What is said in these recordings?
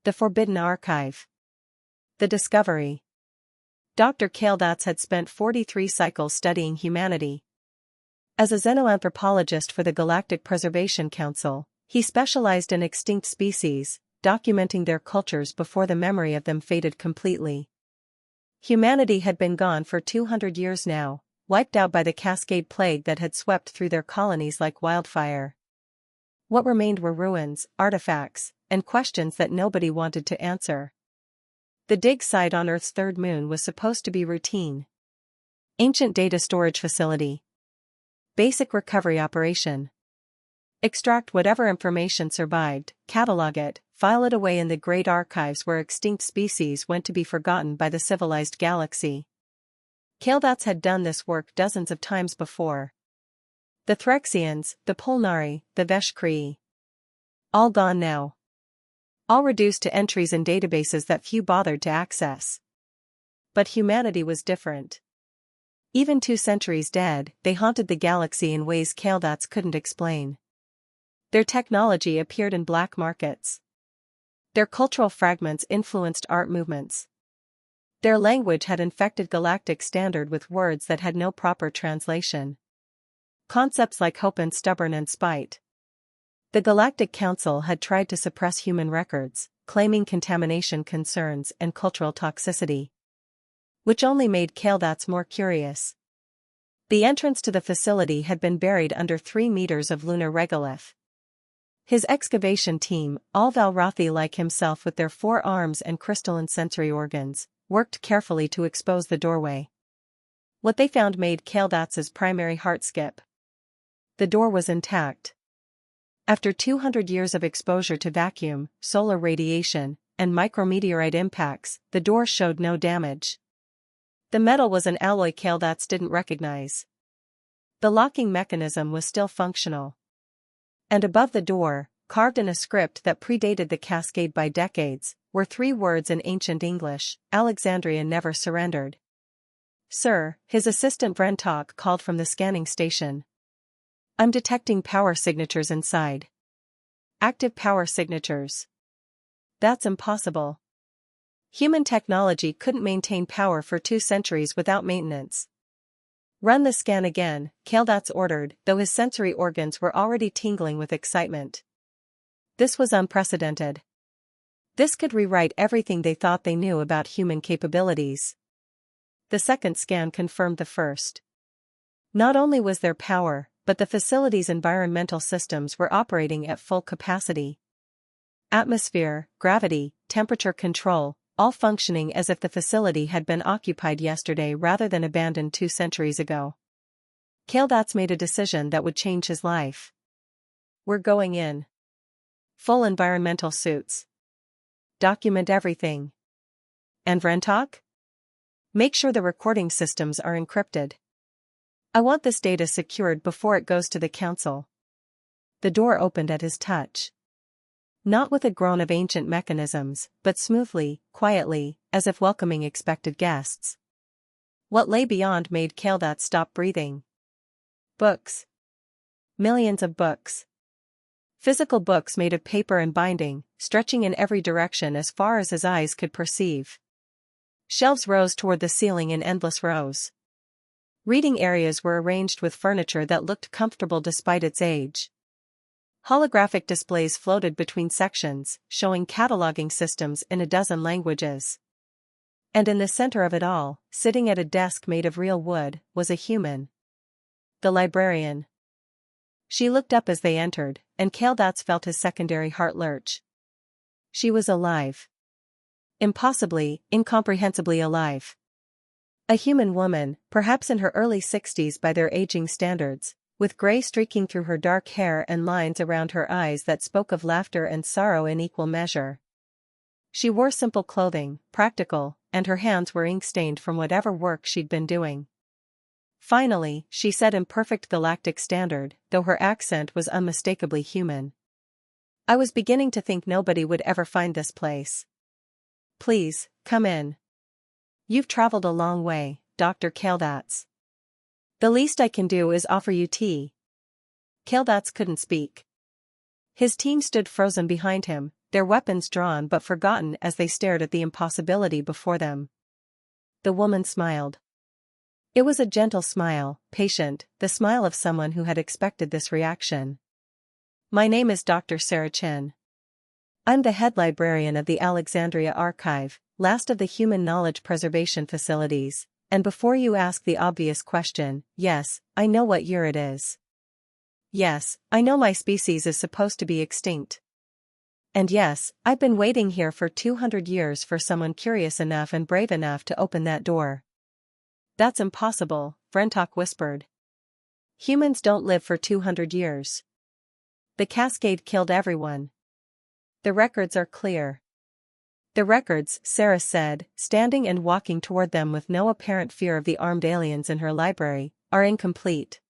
The Forbidden Archive. The Discovery. Dr. Coldest had spent 43 cycles studying humanity. As a xenoanthropologist for the Galactic Preservation Council, he specialized in extinct species, documenting their cultures before the memory of them faded completely. Humanity had been gone for 200 years now, wiped out by the Cascade Plague that had swept through their colonies like wildfire. What remained were ruins, artifacts, and questions that nobody wanted to answer. The dig site on Earth's third moon was supposed to be routine. Ancient data storage facility. Basic recovery operation. Extract whatever information survived, catalog it, file it away in the great archives where extinct species went to be forgotten by the civilized galaxy. Coldest had done this work dozens of times before. The Threxians, the Polnari, the Veshkree. All gone now. All reduced to entries in databases that few bothered to access. But humanity was different. Even 2 centuries dead, they haunted the galaxy in ways Coldest couldn't explain. Their technology appeared in black markets. Their cultural fragments influenced art movements. Their language had infected galactic standard with words that had no proper translation. Concepts like hope and stubborn and spite. The Galactic Council had tried to suppress human records, claiming contamination concerns and cultural toxicity, which only made Coldest more curious. The entrance to the facility had been buried under 3 meters of lunar regolith. His excavation team, all Valrothi like himself with their 4 arms and crystalline sensory organs, worked carefully to expose the doorway. What they found made Coldest's primary heart skip. The door was intact. After 200 years of exposure to vacuum, solar radiation, and micrometeorite impacts, the door showed no damage. The metal was an alloy Coldest didn't recognize. The locking mechanism was still functional. And above the door, carved in a script that predated the Cascade by decades, were 3 words in ancient English: Alexandria never surrendered. "Sir," his assistant Vrentok called from the scanning station. "I'm detecting power signatures inside." "Active power signatures." "That's impossible. Human technology couldn't maintain power for 2 centuries without maintenance." "Run the scan again," Coldest ordered, though his sensory organs were already tingling with excitement. This was unprecedented. This could rewrite everything they thought they knew about human capabilities. The second scan confirmed the first. Not only was there power, but the facility's environmental systems were operating at full capacity. Atmosphere, gravity, temperature control, all functioning as if the facility had been occupied yesterday rather than abandoned 2 centuries ago. Coldest made a decision that would change his life. "We're going in. Full environmental suits. Document everything. And Vrentok? Make sure the recording systems are encrypted. I want this data secured before it goes to the council." The door opened at his touch. Not with a groan of ancient mechanisms, but smoothly, quietly, as if welcoming expected guests. What lay beyond made Coldest stop breathing. Books. Millions of books. Physical books made of paper and binding, stretching in every direction as far as his eyes could perceive. Shelves rose toward the ceiling in endless rows. Reading areas were arranged with furniture that looked comfortable despite its age. Holographic displays floated between sections, showing cataloging systems in a dozen languages. And in the center of it all, sitting at a desk made of real wood, was a human. The librarian. She looked up as they entered, and Coldest felt his secondary heart lurch. She was alive. Impossibly, incomprehensibly alive. A human woman, perhaps in her early 60s by their aging standards, with gray streaking through her dark hair and lines around her eyes that spoke of laughter and sorrow in equal measure. She wore simple clothing, practical, and her hands were ink-stained from whatever work she'd been doing. Finally, she said in perfect galactic standard, though her accent was unmistakably human. "I was beginning to think nobody would ever find this place. Please, come in. You've traveled a long way, Dr. Coldest. The least I can do is offer you tea." Coldest couldn't speak. His team stood frozen behind him, their weapons drawn but forgotten as they stared at the impossibility before them. The woman smiled. It was a gentle smile, patient, the smile of someone who had expected this reaction. My name is Dr. Sarah Chen. I'm the head librarian of the Alexandria Archive, last of the human knowledge preservation facilities, and before you ask the obvious question, yes, I know what year it is. Yes, I know my species is supposed to be extinct. And yes, I've been waiting here for 200 years for someone curious enough and brave enough to open that door. That's impossible, Brentok whispered. Humans don't live for 200 years. The cascade killed everyone. The records are clear. The records, Sarah said, standing and walking toward them with no apparent fear of the armed aliens in her library, are incomplete.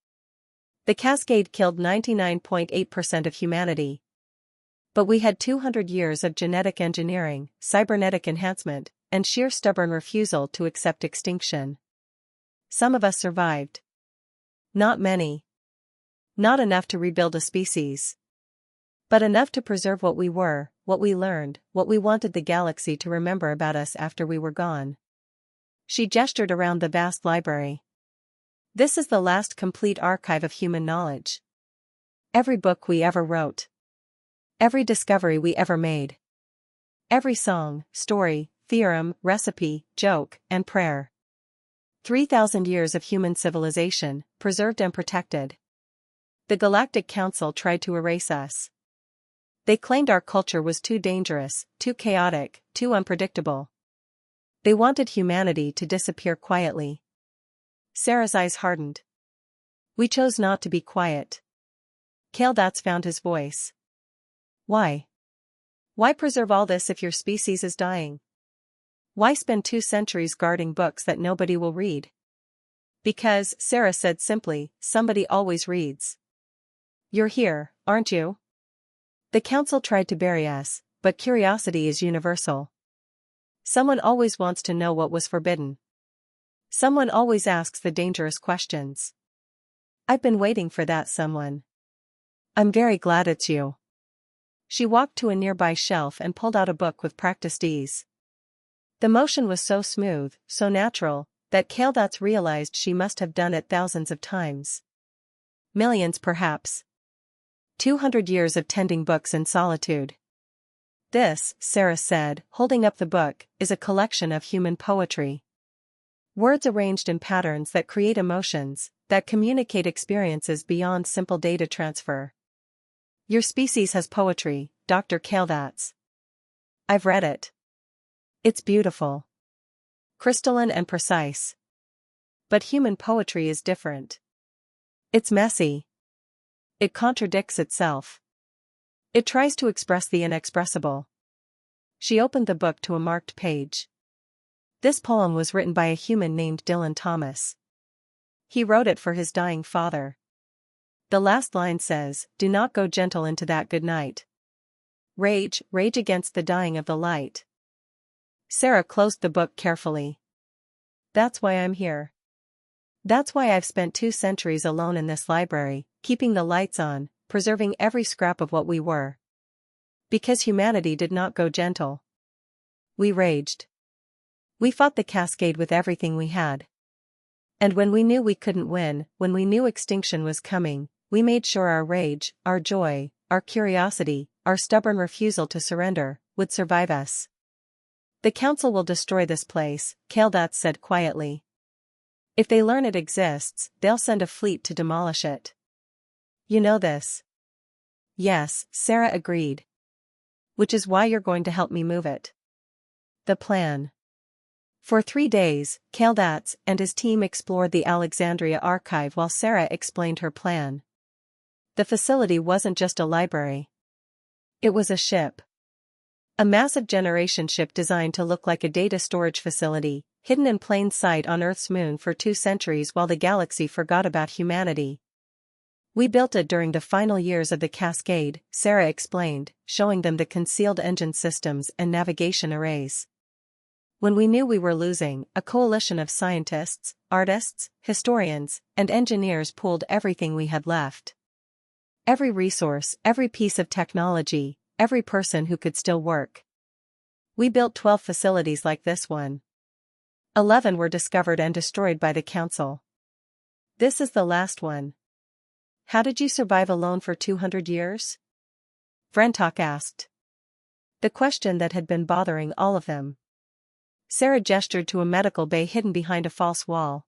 The cascade killed 99.8% of humanity. But we had 200 years of genetic engineering, cybernetic enhancement, and sheer stubborn refusal to accept extinction. Some of us survived. Not many. Not enough to rebuild a species. But enough to preserve what we were, what we learned, what we wanted the galaxy to remember about us after we were gone. She gestured around the vast library. This is the last complete archive of human knowledge. Every book we ever wrote. Every discovery we ever made. Every song, story, theorem, recipe, joke, and prayer. 3,000 years of human civilization, preserved and protected. The Galactic Council tried to erase us. They claimed our culture was too dangerous, too chaotic, too unpredictable. They wanted humanity to disappear quietly. Sarah's eyes hardened. We chose not to be quiet. Coldest found his voice. Why? Why preserve all this if your species is dying? Why spend 2 centuries guarding books that nobody will read? Because, Sarah said simply, somebody always reads. You're here, aren't you? The council tried to bury us, but curiosity is universal. Someone always wants to know what was forbidden. Someone always asks the dangerous questions. I've been waiting for that someone. I'm very glad it's you. She walked to a nearby shelf and pulled out a book with practiced ease. The motion was so smooth, so natural, that Coldest realized she must have done it thousands of times. Millions perhaps. 200 years of tending books in solitude. This, Sarah said, holding up the book, is a collection of human poetry. Words arranged in patterns that create emotions, that communicate experiences beyond simple data transfer. Your species has poetry, Dr. Coldest. I've read it. It's beautiful. Crystalline and precise. But human poetry is different. It's messy. It contradicts itself. It tries to express the inexpressible. She opened the book to a marked page. This poem was written by a human named Dylan Thomas. He wrote it for his dying father. The last line says, "Do not go gentle into that good night. Rage, rage against the dying of the light." Sarah closed the book carefully. That's why I'm here. That's why I've spent 2 centuries alone in this library, keeping the lights on, preserving every scrap of what we were. Because humanity did not go gentle. We raged. We fought the cascade with everything we had. And when we knew we couldn't win, when we knew extinction was coming, we made sure our rage, our joy, our curiosity, our stubborn refusal to surrender, would survive us. The council will destroy this place, Coldest said quietly. If they learn it exists, they'll send a fleet to demolish it. You know this? Yes, Sarah agreed. Which is why you're going to help me move it. The plan. For 3 days, Coldest and his team explored the Alexandria archive while Sarah explained her plan. The facility wasn't just a library. It was a ship. A massive generation ship designed to look like a data storage facility, hidden in plain sight on Earth's moon for 2 centuries while the galaxy forgot about humanity. We built it during the final years of the cascade, Sarah explained, showing them the concealed engine systems and navigation arrays. When we knew we were losing, a coalition of scientists, artists, historians, and engineers pooled everything we had left. Every resource, every piece of technology, every person who could still work. We built 12 facilities like this one. 11 were discovered and destroyed by the Council. This is the last one. How did you survive alone for 200 years? Vrentok asked. The question that had been bothering all of them. Sarah gestured to a medical bay hidden behind a false wall.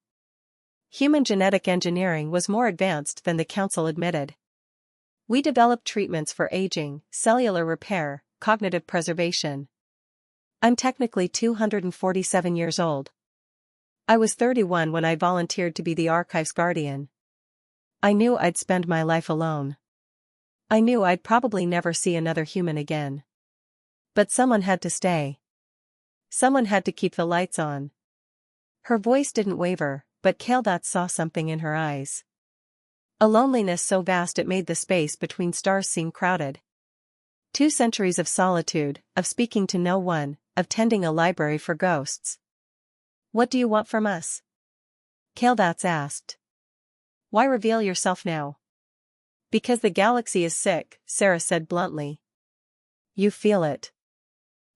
Human genetic engineering was more advanced than the Council admitted. We developed treatments for aging, cellular repair, cognitive preservation. I'm technically 247 years old. I was 31 when I volunteered to be the archive's guardian. I knew I'd spend my life alone. I knew I'd probably never see another human again. But someone had to stay. Someone had to keep the lights on. Her voice didn't waver, but Kaldats saw something in her eyes. A loneliness so vast it made the space between stars seem crowded. 2 centuries of solitude, of speaking to no one, of tending a library for ghosts. What do you want from us? Kaldats asked. Why reveal yourself now? Because the galaxy is sick, Sarah said bluntly. You feel it.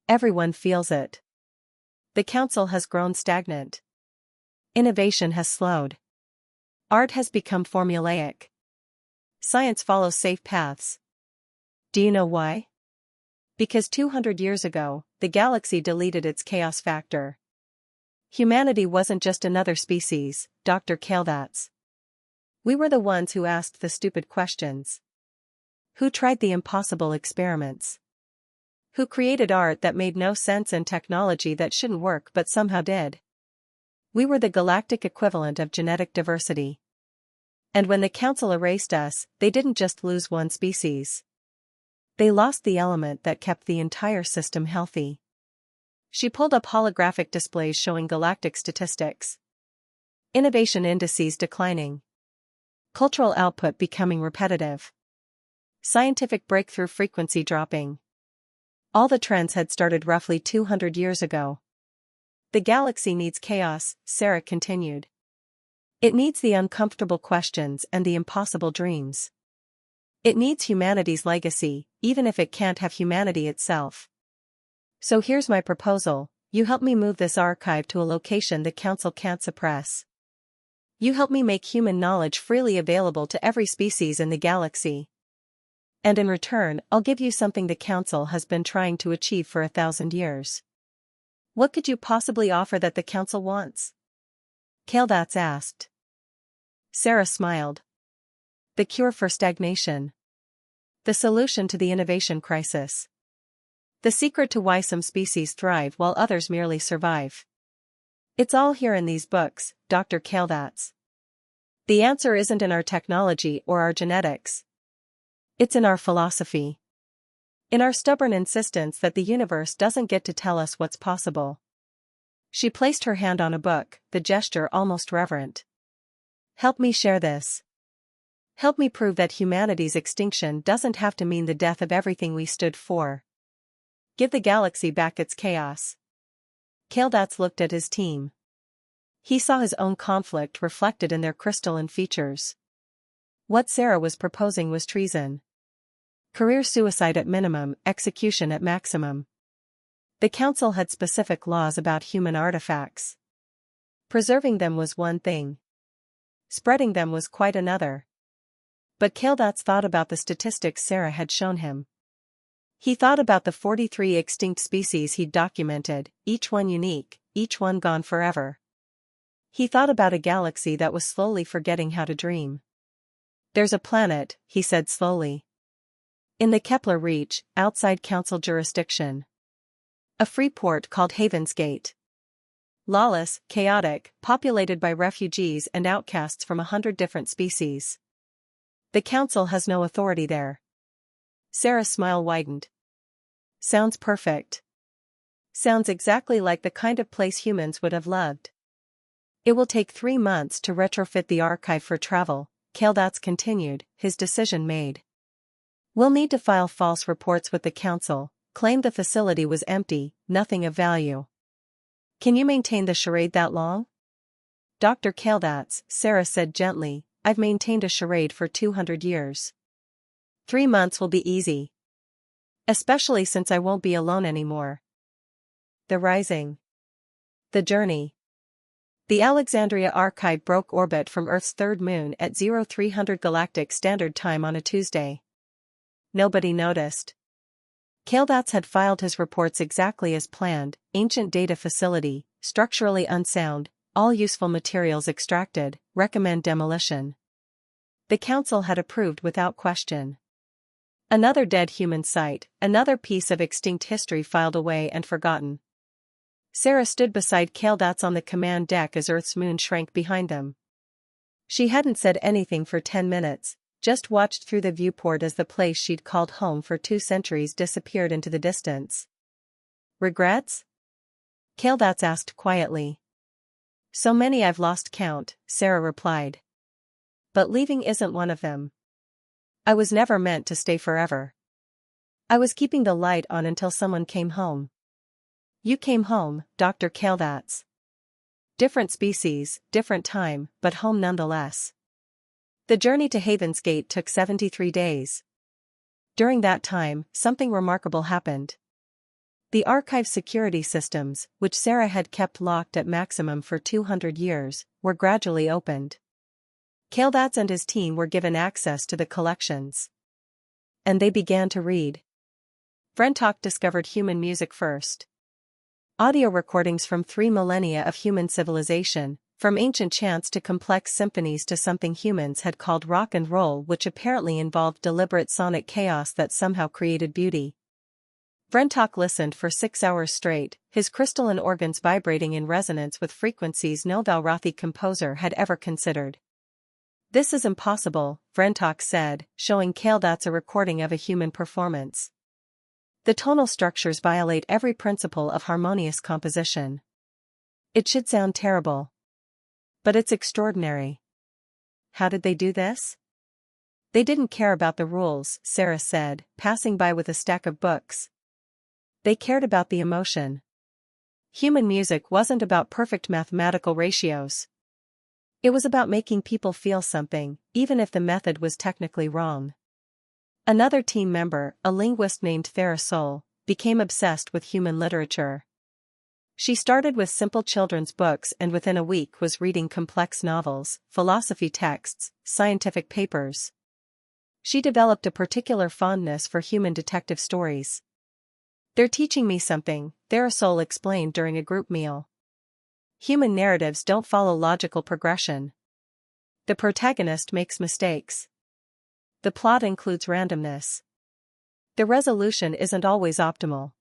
Everyone feels it. The Council has grown stagnant. Innovation has slowed. Art has become formulaic. Science follows safe paths. Do you know why? Because 200 years ago, the galaxy deleted its chaos factor. Humanity wasn't just another species, Dr. Kaldats. We were the ones who asked the stupid questions. Who tried the impossible experiments? Who created art that made no sense and technology that shouldn't work but somehow did? We were the galactic equivalent of genetic diversity. And when the Council erased us, they didn't just lose one species. They lost the element that kept the entire system healthy. She pulled up holographic displays showing galactic statistics. Innovation indices declining. Cultural output becoming repetitive. Scientific breakthrough frequency dropping. All the trends had started roughly 200 years ago. The galaxy needs chaos, Sarah continued. It needs the uncomfortable questions and the impossible dreams. It needs humanity's legacy, even if it can't have humanity itself. So here's my proposal: you help me move this archive to a location the Council can't suppress. You help me make human knowledge freely available to every species in the galaxy. And in return, I'll give you something the Council has been trying to achieve for 1,000 years. What could you possibly offer that the Council wants? Kaldats asked. Sarah smiled. The cure for stagnation. The solution to the innovation crisis. The secret to why some species thrive while others merely survive. It's all here in these books, Dr. Kaldats. The answer isn't in our technology or our genetics. It's in our philosophy. In our stubborn insistence that the universe doesn't get to tell us what's possible. She placed her hand on a book, the gesture almost reverent. Help me share this. Help me prove that humanity's extinction doesn't have to mean the death of everything we stood for. Give the galaxy back its chaos. Kaldats looked at his team. He saw his own conflict reflected in their crystalline features. What Sarah was proposing was treason. Career suicide at minimum, execution at maximum. The Council had specific laws about human artifacts. Preserving them was one thing. Spreading them was quite another. But Kaldats thought about the statistics Sarah had shown him. He thought about the 43 extinct species he'd documented, each one unique, each one gone forever. He thought about a galaxy that was slowly forgetting how to dream. There's a planet, he said slowly. In the Kepler Reach, outside Council jurisdiction. A free port called Haven's Gate. Lawless, chaotic, populated by refugees and outcasts from 100 different species. The Council has no authority there. Sarah's smile widened. Sounds perfect. Sounds exactly like the kind of place humans would have loved. It will take 3 months to retrofit the archive for travel, Kaldats continued, his decision made. We'll need to file false reports with the Council, claim the facility was empty, nothing of value. Can you maintain the charade that long? Dr. Kaldats, Sarah said gently, I've maintained a charade for 200 years. 3 months will be easy. Especially since I won't be alone anymore. The Rising. The Journey. The Alexandria Archive broke orbit from Earth's third moon at 0300 Galactic Standard Time on a Tuesday. Nobody noticed. Kaldats had filed his reports exactly as planned: ancient data facility, structurally unsound, all useful materials extracted, recommend demolition. The council had approved without question. Another dead human site, another piece of extinct history filed away and forgotten. Sarah stood beside Kaldats on the command deck as Earth's moon shrank behind them. She hadn't said anything for 10 minutes, just watched through the viewport as the place she'd called home for 2 centuries disappeared into the distance. Regrets? Kaldats asked quietly. So many I've lost count, Sarah replied. But leaving isn't one of them. I was never meant to stay forever. I was keeping the light on until someone came home. You came home, Dr. Kaldats. Different species, different time, but home nonetheless. The journey to Haven's Gate took 73 days. During that time, something remarkable happened. The archive security systems, which Sarah had kept locked at maximum for 200 years, were gradually opened. Kaldats and his team were given access to the collections. And they began to read. Vrentok discovered human music first. Audio recordings from 3 millennia of human civilization, from ancient chants to complex symphonies to something humans had called rock and roll, which apparently involved deliberate sonic chaos that somehow created beauty. Vrentok listened for 6 hours straight, his crystalline organs vibrating in resonance with frequencies no Valrathi composer had ever considered. This is impossible, Vrentok said, showing Kaldats a recording of a human performance. The tonal structures violate every principle of harmonious composition. It should sound terrible. But it's extraordinary. How did they do this? They didn't care about the rules, Sarah said, passing by with a stack of books. They cared about the emotion. Human music wasn't about perfect mathematical ratios. It was about making people feel something, even if the method was technically wrong. Another team member, a linguist named Therasol, became obsessed with human literature. She started with simple children's books and within a week was reading complex novels, philosophy texts, scientific papers. She developed a particular fondness for human detective stories. They're teaching me something, Therasol explained during a group meal. Human narratives don't follow logical progression. The protagonist makes mistakes. The plot includes randomness. The resolution isn't always optimal.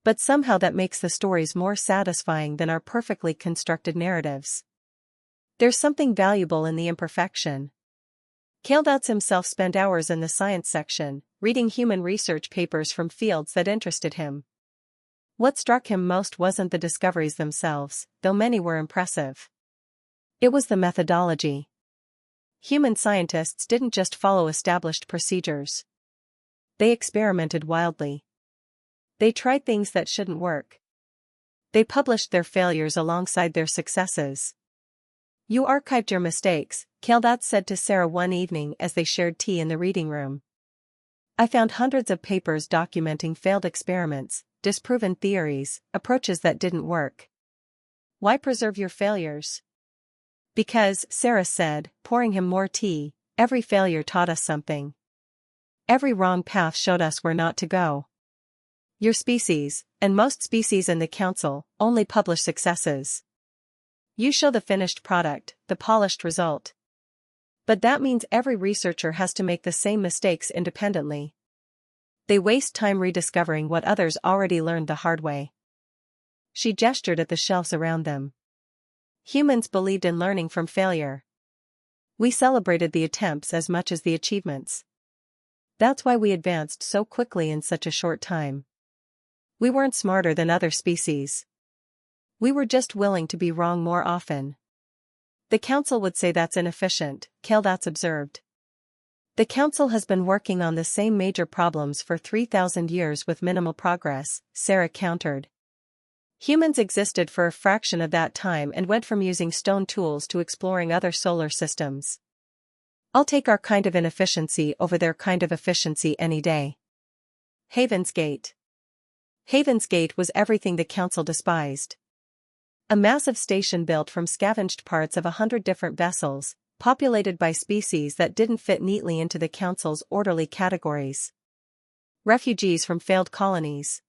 But somehow that makes the stories more satisfying than our perfectly constructed narratives. There's something valuable in the imperfection. Kaldats himself spent hours in the science section, reading human research papers from fields that interested him. What struck him most wasn't the discoveries themselves, though many were impressive. It was the methodology. Human scientists didn't just follow established procedures. They experimented wildly. They tried things that shouldn't work. They published their failures alongside their successes. You archived your mistakes, Kaldats said to Sarah one evening as they shared tea in the reading room. I found hundreds of papers documenting failed experiments, disproven theories, approaches that didn't work. Why preserve your failures? Because, Sarah said, pouring him more tea, every failure taught us something. Every wrong path showed us where not to go. Your species, and most species in the council, only publish successes. You show the finished product, the polished result. But that means every researcher has to make the same mistakes independently. They waste time rediscovering what others already learned the hard way. She gestured at the shelves around them. Humans believed in learning from failure. We celebrated the attempts as much as the achievements. That's why we advanced so quickly in such a short time. We weren't smarter than other species. We were just willing to be wrong more often. The council would say that's inefficient, Kaldats observed. The council has been working on the same major problems for 3,000 years with minimal progress, Sarah countered. Humans existed for a fraction of that time and went from using stone tools to exploring other solar systems. I'll take our kind of inefficiency over their kind of efficiency any day. Haven's Gate. Haven's Gate was everything the council despised. A massive station built from scavenged parts of 100 different vessels, populated by species that didn't fit neatly into the council's orderly categories. Refugees from failed colonies.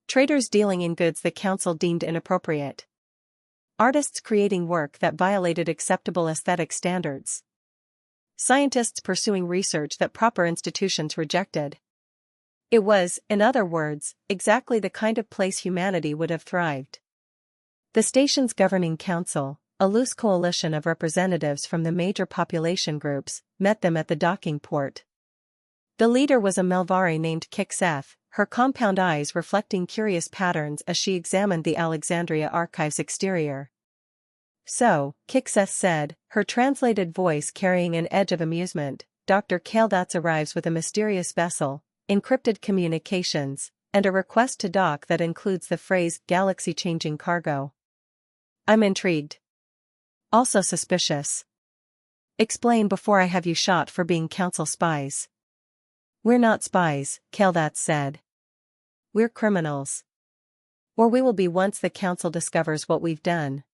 Traders dealing in goods the council deemed inappropriate. Artists creating work that violated acceptable aesthetic standards. Scientists pursuing research that proper institutions rejected. It was, in other words, exactly the kind of place humanity would have thrived. The station's governing council, a loose coalition of representatives from the major population groups, met them at the docking port. The leader was a Melvari named Kixeth, her compound eyes reflecting curious patterns as she examined the Alexandria Archive's exterior. "So," Kixeth said, her translated voice carrying an edge of amusement, "Dr. Kaldats arrives with a mysterious vessel, encrypted communications, and a request to dock that includes the phrase galaxy-changing cargo. I'm intrigued. Also suspicious. Explain before I have you shot for being council spies." "We're not spies," Kaldats said. "We're criminals. Or we will be once the council discovers what we've done.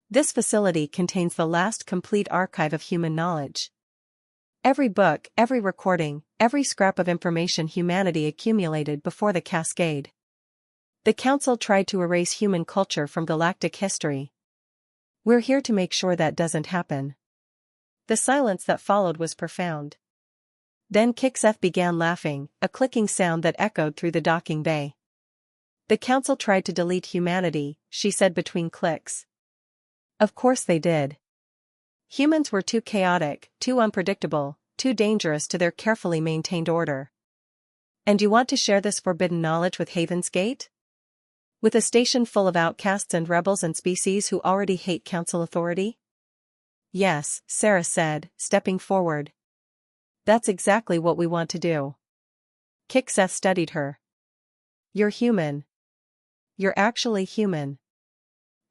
This facility contains the last complete archive of human knowledge. Every book, every recording, every scrap of information humanity accumulated before the Cascade. The council tried to erase human culture from galactic history. We're here to make sure that doesn't happen." The silence that followed was profound. Then Kixeth began laughing, a clicking sound that echoed through the docking bay. "The council tried to delete humanity," she said between clicks. "Of course they did. Humans were too chaotic, too unpredictable, too dangerous to their carefully maintained order. And you want to share this forbidden knowledge with Haven's Gate? With a station full of outcasts and rebels and species who already hate council authority?" "Yes," Sarah said, stepping forward. "That's exactly what we want to do." Kixeth studied her. "You're human. You're actually human."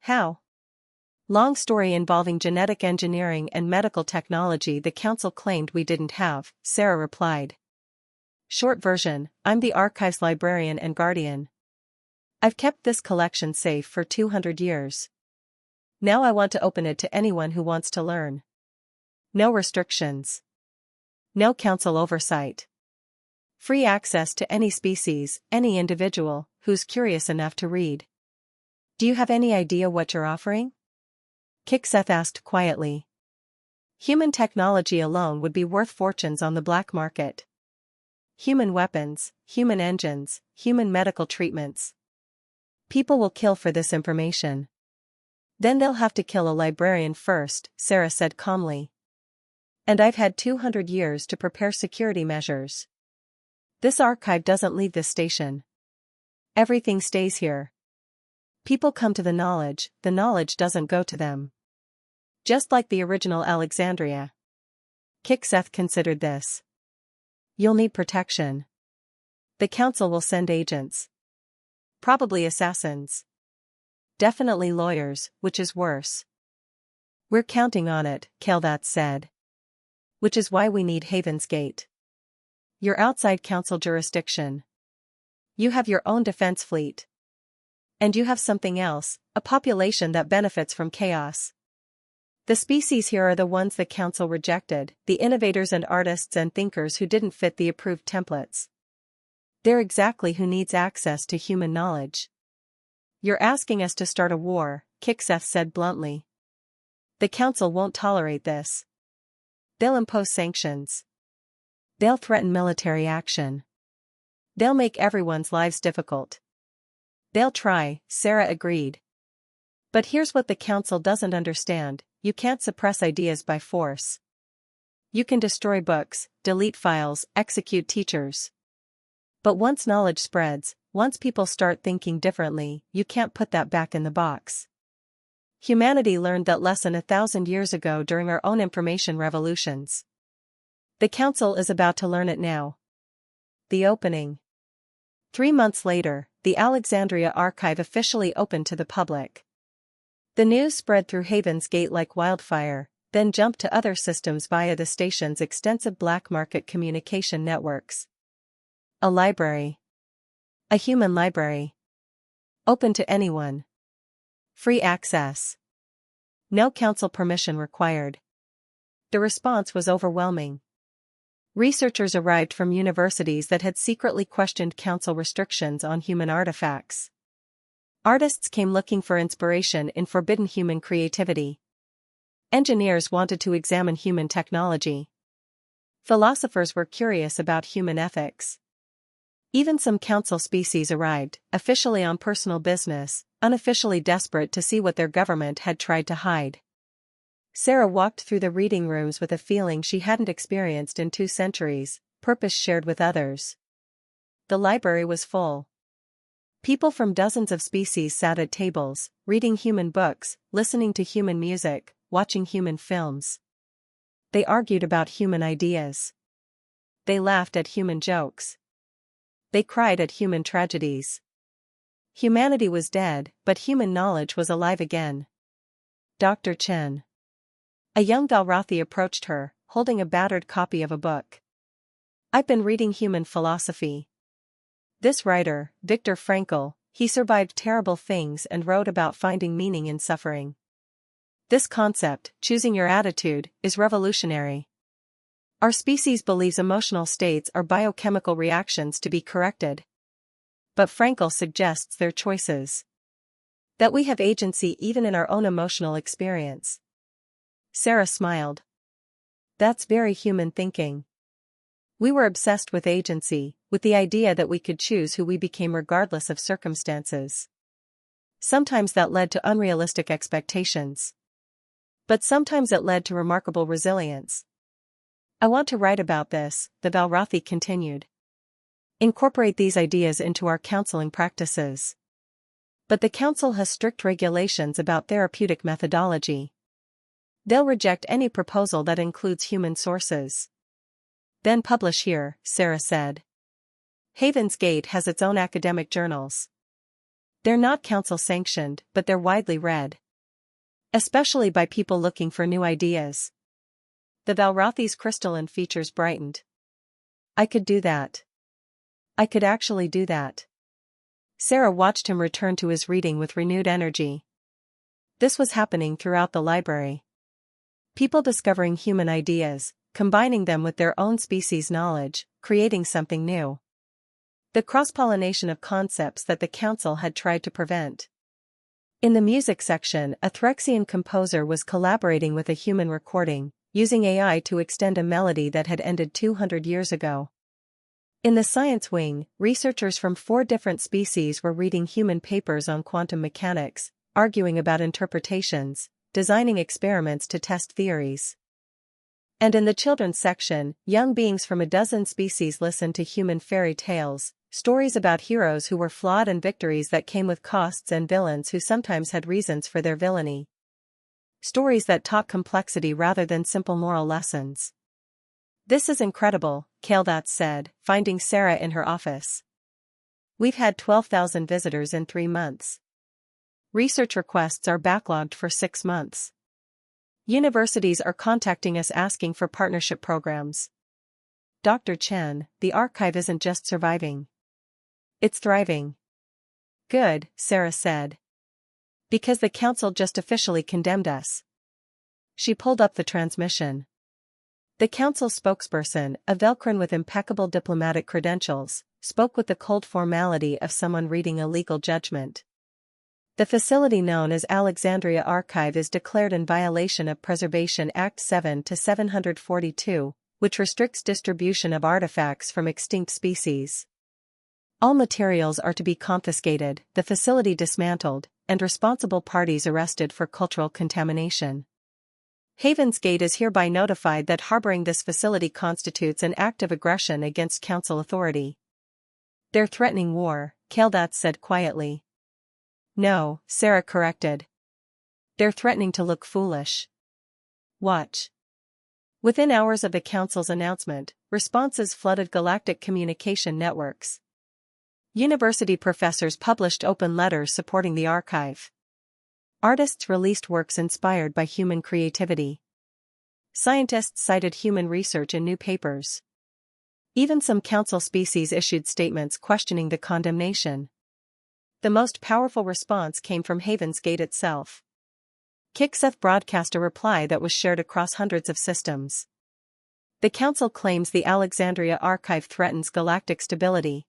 "How?" "Long story involving genetic engineering and medical technology the council claimed we didn't have," Sarah replied. "Short version, I'm the archive's librarian and guardian. I've kept this collection safe for 200 years. Now I want to open it to anyone who wants to learn. No restrictions. No council oversight. Free access to any species, any individual, who's curious enough to read." "Do you have any idea what you're offering?" Kixeth asked quietly. "Human technology alone would be worth fortunes on the black market. Human weapons, human engines, human medical treatments. People will kill for this information. Then they'll have to kill a librarian first," Sarah said calmly. "And I've had 200 years to prepare security measures. This archive doesn't leave this station. Everything stays here. People come to the knowledge doesn't go to them. Just like the original Alexandria." Kixeth considered this. "You'll need protection. The council will send agents. Probably assassins. Definitely lawyers, which is worse." "We're counting on it," Kaldats said. "Which is why we need Haven's Gate. You're outside council jurisdiction. You have your own defense fleet. And you have something else, a population that benefits from chaos. The species here are the ones the council rejected, the innovators and artists and thinkers who didn't fit the approved templates. They're exactly who needs access to human knowledge. You're asking us to start a war," Kixeth said bluntly. "The council won't tolerate this. They'll impose sanctions. They'll threaten military action. They'll make everyone's lives difficult." "They'll try," Sarah agreed. "But here's what the council doesn't understand: you can't suppress ideas by force. You can destroy books, delete files, execute teachers. But once knowledge spreads, once people start thinking differently, you can't put that back in the box. Humanity learned that lesson 1,000 years ago during our own information revolutions. The council is about to learn it now." The opening. 3 months later, the Alexandria Archive officially opened to the public. The news spread through Haven's Gate like wildfire, then jumped to other systems via the station's extensive black market communication networks. A library. A human library. Open to anyone. Free access. No council permission required. The response was overwhelming. Researchers arrived from universities that had secretly questioned council restrictions on human artifacts. Artists came looking for inspiration in forbidden human creativity. Engineers wanted to examine human technology. Philosophers were curious about human ethics. Even some council species arrived, officially on personal business, unofficially desperate to see what their government had tried to hide. Sarah walked through the reading rooms with a feeling she hadn't experienced in 2 centuries, purpose shared with others. The library was full. People from dozens of species sat at tables, reading human books, listening to human music, watching human films. They argued about human ideas. They laughed at human jokes. They cried at human tragedies. Humanity was dead, but human knowledge was alive again. Dr. Chen. A young Valrathi approached her, holding a battered copy of a book. I've been reading human philosophy. This writer, Viktor Frankl, he survived terrible things and wrote about finding meaning in suffering. This concept, choosing your attitude, is revolutionary. Our species believes emotional states are biochemical reactions to be corrected. But Frankl suggests they're choices. That we have agency even in our own emotional experience. Sarah smiled. That's very human thinking. We were obsessed with agency, with the idea that we could choose who we became regardless of circumstances. Sometimes that led to unrealistic expectations. But sometimes it led to remarkable resilience. I want to write about this, the Valrathi continued. Incorporate these ideas into our counseling practices. But the council has strict regulations about therapeutic methodology. They'll reject any proposal that includes human sources. Then publish here, Sarah said. Haven's Gate has its own academic journals. They're not council-sanctioned, but they're widely read. Especially by people looking for new ideas. The Valrathi's crystalline features brightened. I could do that. I could actually do that. Sarah watched him return to his reading with renewed energy. This was happening throughout the library. People discovering human ideas, combining them with their own species' knowledge, creating something new. The cross-pollination of concepts that the council had tried to prevent. In the music section, a Threxian composer was collaborating with a human recording, using AI to extend a melody that had ended 200 years ago. In the science wing, researchers from 4 different species were reading human papers on quantum mechanics, arguing about interpretations, designing experiments to test theories. And in the children's section, young beings from a dozen species listened to human fairy tales, stories about heroes who were flawed and victories that came with costs and villains who sometimes had reasons for their villainy. Stories that taught complexity rather than simple moral lessons. This is incredible, Coldest said, finding Sarah in her office. We've had 12,000 visitors in 3 months. Research requests are backlogged for 6 months. Universities are contacting us asking for partnership programs. Dr. Chen, the archive isn't just surviving. It's thriving. Good, Sarah said. Because the council just officially condemned us. She pulled up the transmission. The council spokesperson, a Velcrin with impeccable diplomatic credentials, spoke with the cold formality of someone reading a legal judgment. The facility known as Alexandria Archive is declared in violation of Preservation Act 7 to 742, which restricts distribution of artifacts from extinct species. All materials are to be confiscated, the facility dismantled, and responsible parties arrested for cultural contamination. Haven's Gate is hereby notified that harboring this facility constitutes an act of aggression against council authority. They're threatening war, Coldest said quietly. No, Sarah corrected. They're threatening to look foolish. Watch. Within hours of the council's announcement, responses flooded galactic communication networks. University professors published open letters supporting the archive. Artists released works inspired by human creativity. Scientists cited human research in new papers. Even some council species issued statements questioning the condemnation. The most powerful response came from Haven's Gate itself. Kixeth broadcast a reply that was shared across hundreds of systems. The Council claims the Alexandria Archive threatens galactic stability.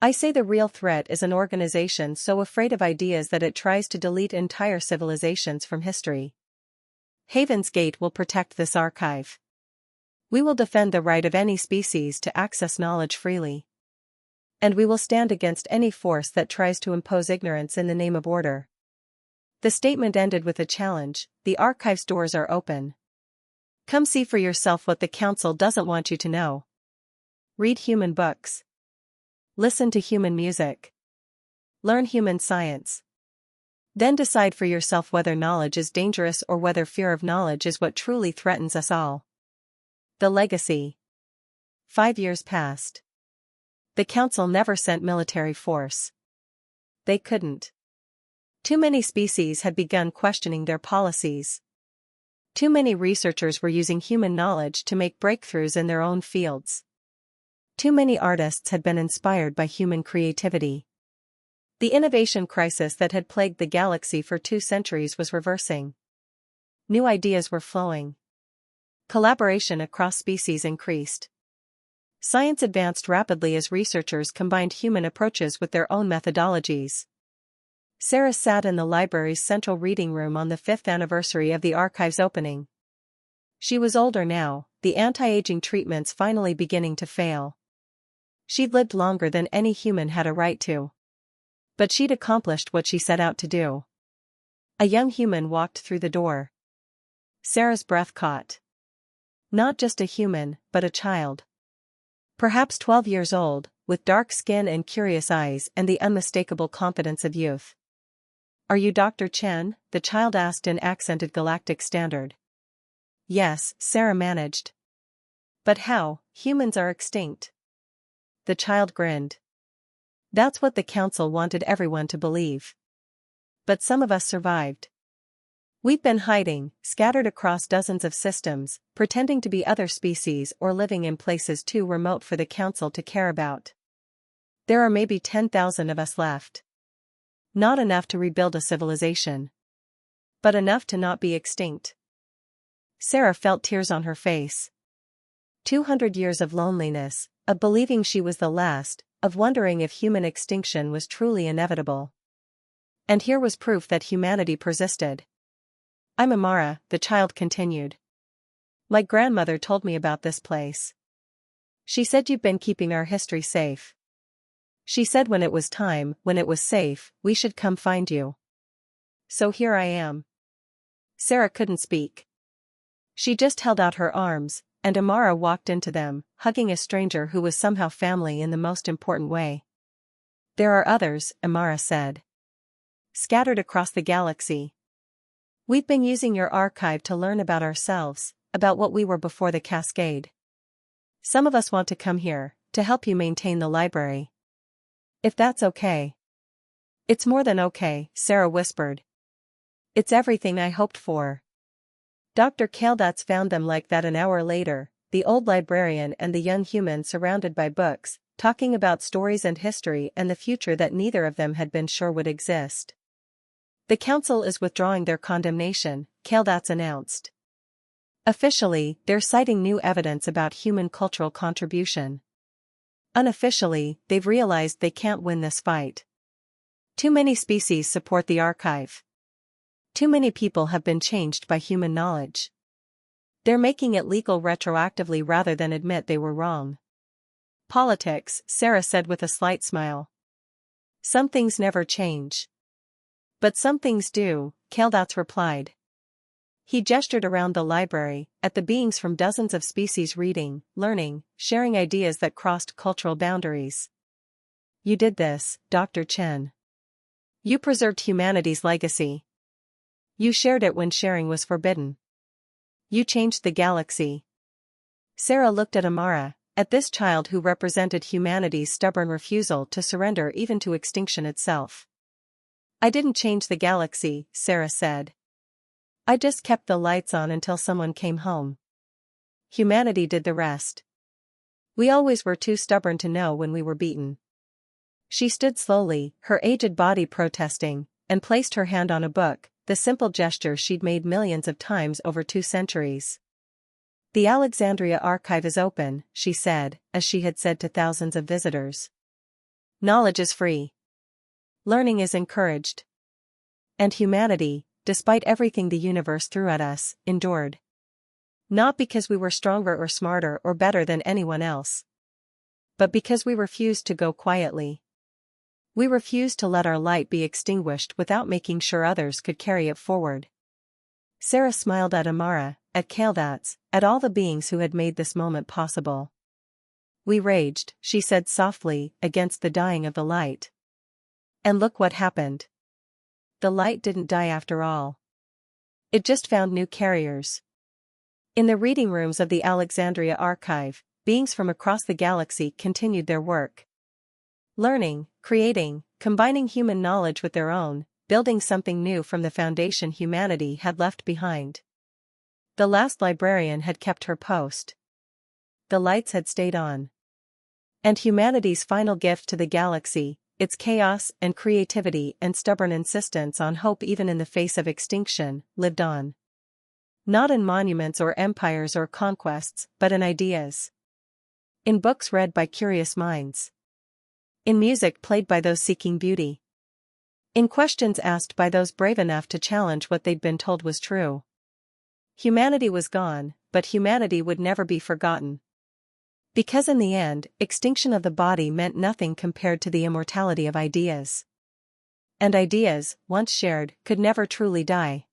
I say the real threat is an organization so afraid of ideas that it tries to delete entire civilizations from history. Haven's Gate will protect this archive. We will defend the right of any species to access knowledge freely. And we will stand against any force that tries to impose ignorance in the name of order. The statement ended with a challenge: the archive's doors are open. Come see for yourself what the Council doesn't want you to know. Read human books. Listen to human music. Learn human science. Then decide for yourself whether knowledge is dangerous or whether fear of knowledge is what truly threatens us all. The legacy. 5 years passed. The Council never sent military force. They couldn't. Too many species had begun questioning their policies. Too many researchers were using human knowledge to make breakthroughs in their own fields. Too many artists had been inspired by human creativity. The innovation crisis that had plagued the galaxy for 2 centuries was reversing. New ideas were flowing. Collaboration across species increased. Science advanced rapidly as researchers combined human approaches with their own methodologies. Sarah sat in the library's central reading room on the 5th anniversary of the archive's opening. She was older now, the anti-aging treatments finally beginning to fail. She'd lived longer than any human had a right to. But she'd accomplished what she set out to do. A young human walked through the door. Sarah's breath caught. Not just a human, but a child. Perhaps 12 years old, with dark skin and curious eyes and the unmistakable confidence of youth. "Are you Dr. Chen?" the child asked in accented galactic standard. "Yes," Sarah managed. "But how? Humans are extinct." The child grinned. "That's what the Council wanted everyone to believe. But some of us survived. We've been hiding, scattered across dozens of systems, pretending to be other species or living in places too remote for the Council to care about. There are maybe 10,000 of us left. Not enough to rebuild a civilization. But enough to not be extinct." Sarah felt tears on her face. 200 years of loneliness, of believing she was the last, of wondering if human extinction was truly inevitable. And here was proof that humanity persisted. "I'm Amara," the child continued. "My grandmother told me about this place. She said you've been keeping our history safe. She said when it was time, when it was safe, we should come find you. So here I am." Sarah couldn't speak. She just held out her arms, and Amara walked into them, hugging a stranger who was somehow family in the most important way. "There are others," Amara said. "Scattered across the galaxy. We've been using your archive to learn about ourselves, about what we were before the cascade. Some of us want to come here, to help you maintain the library. If that's okay." "It's more than okay," Sarah whispered. "It's everything I hoped for." Dr. Kaldats found them like that an hour later, the old librarian and the young human surrounded by books, talking about stories and history and the future that neither of them had been sure would exist. "The Council is withdrawing their condemnation," Kaldats announced. "Officially, they're citing new evidence about human cultural contribution. Unofficially, they've realized they can't win this fight. Too many species support the archive. Too many people have been changed by human knowledge. They're making it legal retroactively rather than admit they were wrong." "Politics," Sarah said with a slight smile. "Some things never change. But some things do," Kaldats replied. He gestured around the library, at the beings from dozens of species reading, learning, sharing ideas that crossed cultural boundaries. "You did this, Dr. Chen. You preserved humanity's legacy. You shared it when sharing was forbidden. You changed the galaxy." Sarah looked at Amara, at this child who represented humanity's stubborn refusal to surrender even to extinction itself. "I didn't change the galaxy," Sarah said. "I just kept the lights on until someone came home. Humanity did the rest. We always were too stubborn to know when we were beaten. She stood slowly, her aged body protesting, and placed her hand on a book, the simple gesture she'd made millions of times over 2 centuries. The Alexandria Archive is open, she said, as she had said to thousands of visitors. Knowledge is free. Learning is encouraged. And humanity, despite everything the universe threw at us, endured. Not because we were stronger or smarter or better than anyone else, but because we refused to go quietly. We refused to let our light be extinguished without making sure others could carry it forward. Sarah smiled at Amara, at Kaldats, at all the beings who had made this moment possible. We raged, she said softly, against the dying of the light. And look what happened. The light didn't die after all. It just found new carriers. In the reading rooms of the Alexandria Archive, beings from across the galaxy continued their work. Learning, creating, combining human knowledge with their own, building something new from the foundation humanity had left behind. The last librarian had kept her post. The lights had stayed on. And humanity's final gift to the galaxy, its chaos and creativity and stubborn insistence on hope even in the face of extinction, lived on. Not in monuments or empires or conquests, but in ideas. In books read by curious minds. In music played by those seeking beauty. In questions asked by those brave enough to challenge what they'd been told was true. Humanity was gone, but humanity would never be forgotten. Because in the end, extinction of the body meant nothing compared to the immortality of ideas. And ideas, once shared, could never truly die.